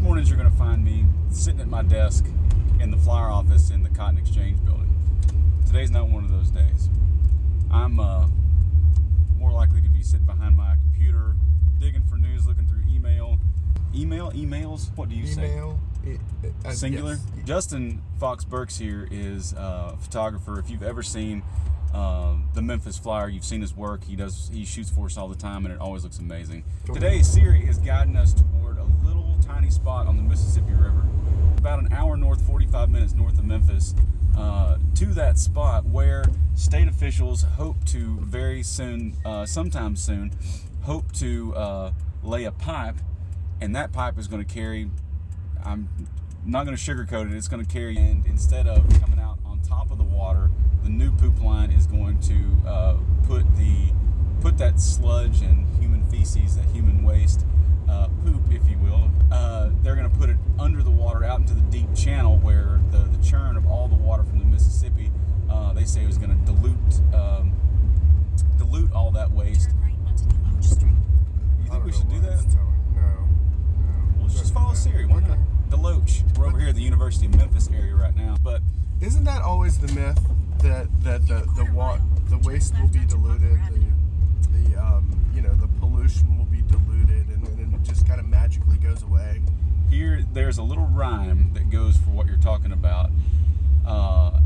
mornings you're going to find me sitting at my desk in the Flyer office in the Cotton Exchange building. Today's not one of those days. I'm more likely to be sitting behind my computer, digging for news, looking through emails? What do you say? Singular? Yes. Justin Fox Burks here is a photographer. If you've ever seen the Memphis Flyer, you've seen his work. He shoots for us all the time, and it always looks amazing. Today, Siri is guiding us toward a little tiny spot on the Mississippi River, about an hour north, 45 minutes north of Memphis, to that spot where state officials hope to very soon, sometime soon, hope to lay a pipe, and that pipe is going to carry, I'm not going to sugarcoat it, it's going to carry, and instead of coming out on top of the water, the new poop line is going to put that sludge and human feces, that human waste, poop, if you will, they're going to put it under the water out into the deep channel where the churn of all the water from the Mississippi, they say, is going to dilute all that waste. You think we should do that? No. Well, let's just follow Siri. Why not? Deloach. We're over here at the University of Memphis area right now. But isn't that always the myth that the waste will be diluted, the pollution will be diluted, and then it just kind of magically goes away? Here, there's a little rhyme that goes for what you're talking about,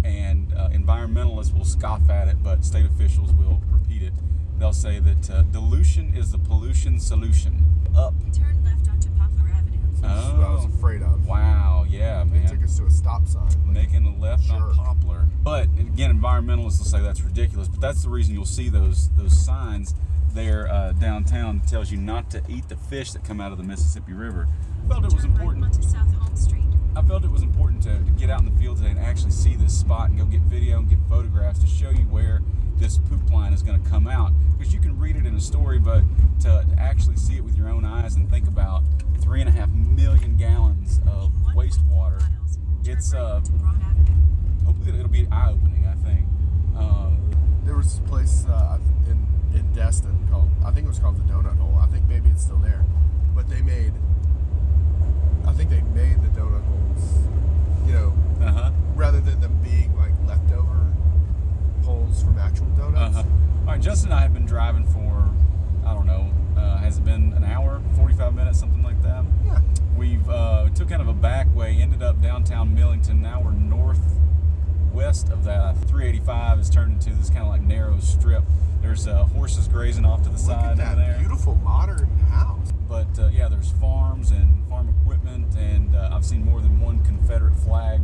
and environmentalists will scoff at it, but state officials will repeat it. They'll say that dilution is the pollution solution. Up. Turn left onto Poplar Avenue. Oh, What I was afraid of. Wow, yeah, man. They took us to a stop sign. Making a left on Jerk. Poplar. But again, environmentalists will say that's ridiculous, but that's the reason you'll see those signs there downtown that tells you not to eat the fish that come out of the Mississippi River. I felt it was important. Right onto South Home Street. I felt it was important to get out in the field today and actually see this spot and go get video and get photographs to show you where this poop line is going to come out. Because you can read it in a story, but to actually see it with your own eyes and think about 3.5 million gallons of wastewater, it's hopefully it'll be eye-opening, I think. There was this place in Destin called, I think it was called the Donut Hole. I think maybe it's still there. But I think they made the donut holes, rather than them being like leftover holes from actual donuts. All right, Justin and I have been driving for, I don't know, has it been an hour, 45 minutes, something like that? Yeah. We've took kind of a back way, ended up downtown Millington. Now we're northwest of that. 385 has turned into this kind of like narrow strip. There's horses grazing off to the side over there. Beautiful modern house. But yeah, there's farms and farm equipment, and I've seen more than one Confederate flag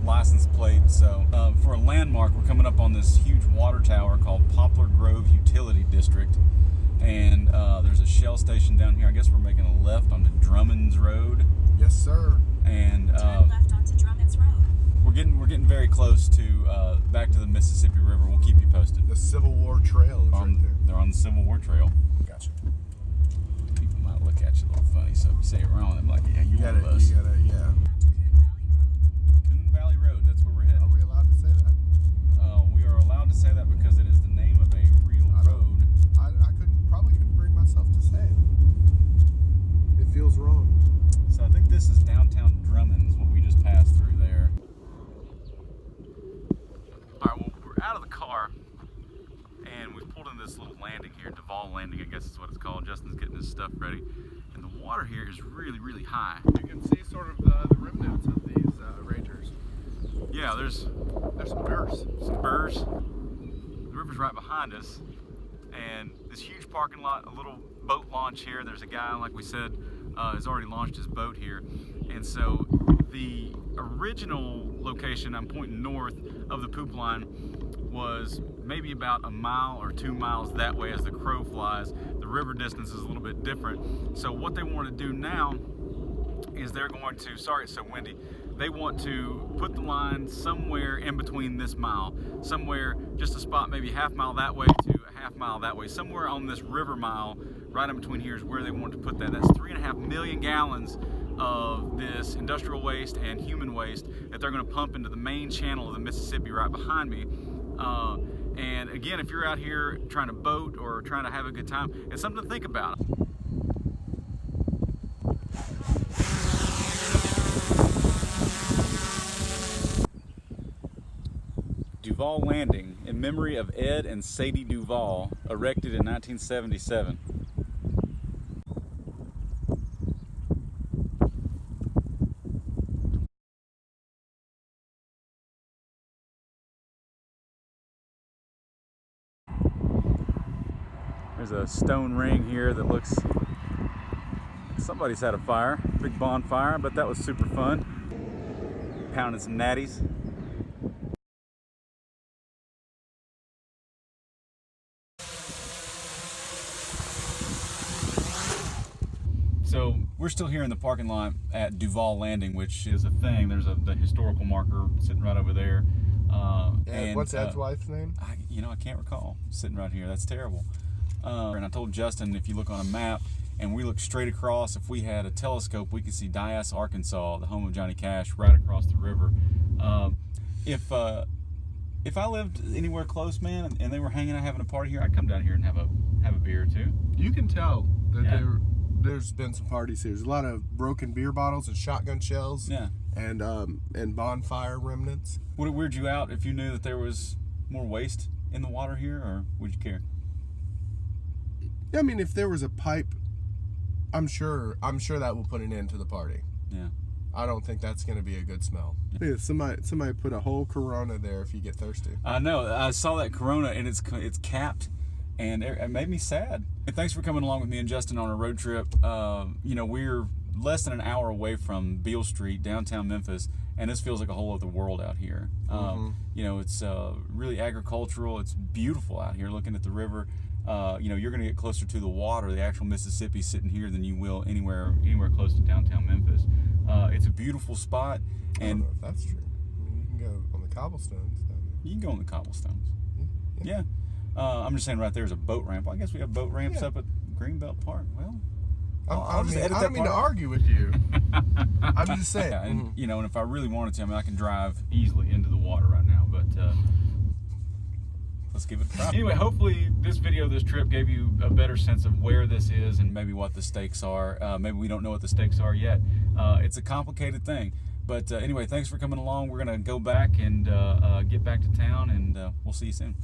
license plate. So for a landmark, we're coming up on this huge water tower called Poplar Grove Utility District, and there's a Shell station down here. I guess we're making a left onto Drummond's Road. Yes, sir. And Turn left onto Drummond's Road. we're getting very close to back to the Mississippi River. We'll keep you posted. The Civil War Trail is right there. They're on the Civil War Trail. Gotcha. People might look at you a little funny, so if you say it wrong, they're like, yeah, you one of us. You gotta, yeah. Coon Valley Road, that's where we're headed. Are we allowed to say that? We are allowed to say that because it is the name of a real road. I probably couldn't bring myself to say it. It feels wrong. So I think this is downtown Drummond's, what we just passed through there. Alright, well, we're out of the car, and we've pulled in this little landing here, Duval Landing, I guess is what it's called. Justin's getting his stuff ready. And the water here is really, really high. You can see sort of the remnants of these rangers. Yeah, there's some burrs. Some burrs. The river's right behind us, and this huge parking lot, a little boat launch here. There's a guy, like we said, has already launched his boat here. And so the original location, I'm pointing north of the poop line, was maybe about a mile or 2 miles that way as the crow flies. The river distance is a little bit different. So what they want to do now is they're going to, sorry it's so windy, they want to put the line somewhere in between this mile, somewhere just a spot maybe half mile that way to a half mile that way, somewhere on this river mile right in between here is where they want to put that. That's 3.5 million gallons of this industrial waste and human waste that they're going to pump into the main channel of the Mississippi right behind me. And again, if you're out here trying to boat or trying to have a good time, it's something to think about. Duval Landing in memory of Ed and Sadie Duval, erected in 1977. There's a stone ring here that looks like somebody's had a fire, big bonfire, but that was super fun. Pounding some natties. So we're still here in the parking lot at Duval Landing, which is a thing. There's the historical marker sitting right over there. And what's Ed's wife's name? I can't recall. Sitting right here. That's terrible. And I told Justin, if you look on a map and we look straight across, if we had a telescope, we could see Dyess, Arkansas, the home of Johnny Cash, right across the river. If I lived anywhere close, man, and they were hanging out having a party here, I'd come down here and have a beer or two. You can tell that there's been some parties here. There's a lot of broken beer bottles and shotgun shells. Yeah. And bonfire remnants. Would it weird you out if you knew that there was more waste in the water here, or would you care? I mean, if there was a pipe, I'm sure that will put an end to the party. Yeah. I don't think that's going to be a good smell. Yeah, somebody put a whole Corona there if you get thirsty. I know. I saw that Corona, and it's capped, and it made me sad. And thanks for coming along with me and Justin on a road trip. We're less than an hour away from Beale Street, downtown Memphis, and this feels like a whole other world out here. It's really agricultural. It's beautiful out here, looking at the river. You're going to get closer to the water, the actual Mississippi, sitting here than you will anywhere close to downtown Memphis. It's a beautiful spot, and I don't know if that's true. I mean, you can go on the cobblestones down there. you can go on the cobblestones. Yeah. I'm just saying, right there's a boat ramp. Well, I guess we have boat ramps up at Greenbelt Park. Well, I don't mean to argue with you. I'm just saying. Yeah, and and if I really wanted to, I can drive easily into the water right now, but let's give it a try. Anyway, hopefully this trip gave you a better sense of where this is and maybe what the stakes are. Maybe we don't know what the stakes are yet. It's a complicated thing. But anyway, thanks for coming along. We're going to go back and get back to town, and we'll see you soon.